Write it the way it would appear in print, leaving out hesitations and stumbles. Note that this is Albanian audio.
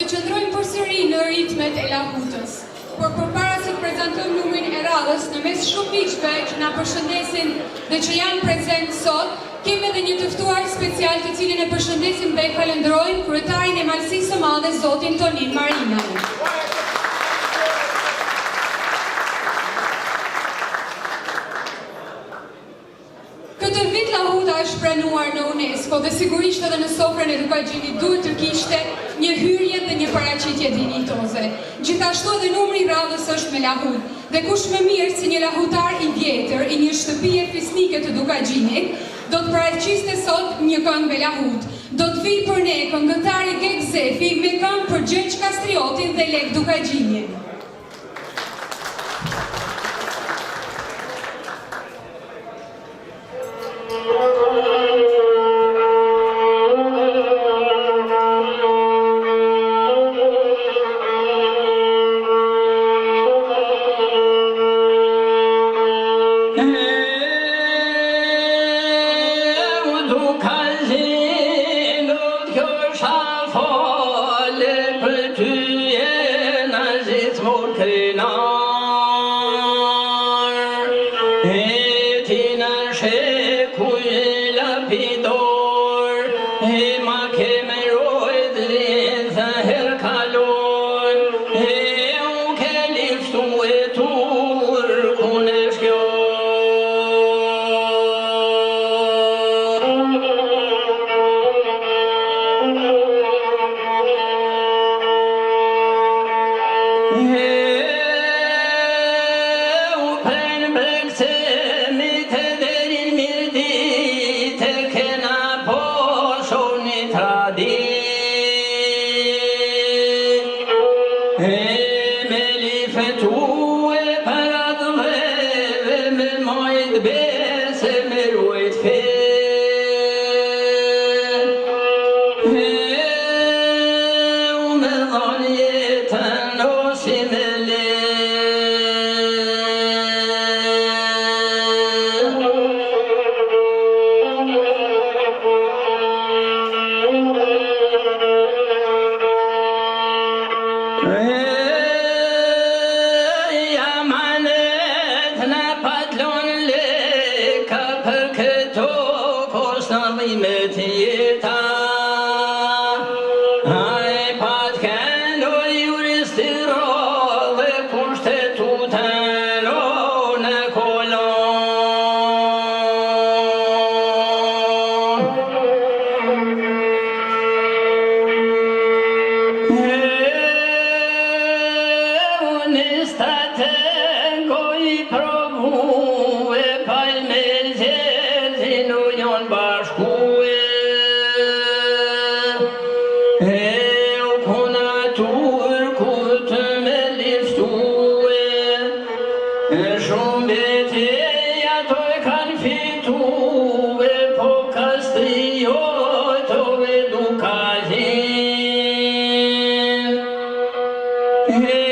të qëndrojmë përsëri në ritmet e lahutës. Por përpara se të prezantojmë numrin e radhës, në mes shumë miqve që na përshëndesin dhe që janë prezent sot, kemi edhe një të ftuar special të cilin e përshëndesim dhe e falenderojmë kryetarin e Malësisë së Madhe, zotin Tonin Marina. Këtë vit lahuta është pranuar në UNESCO dhe sigurisht edhe në sofrën e Dukagjinit duhet të kishte një hyrje dhe një paraqitje dinjitoze. Gjithashtu edhe numri i radhës është me lahut dhe kush më mirë si një lahutar i vjetër i një shtëpie fisnike të Dukagjinit do të paraqiste sot një këngë me lahut. Do të vijë për ne këngëtari Gek Zefi me këngë për Gjergj Kastriotin dhe Lek Dukagjinin. Hey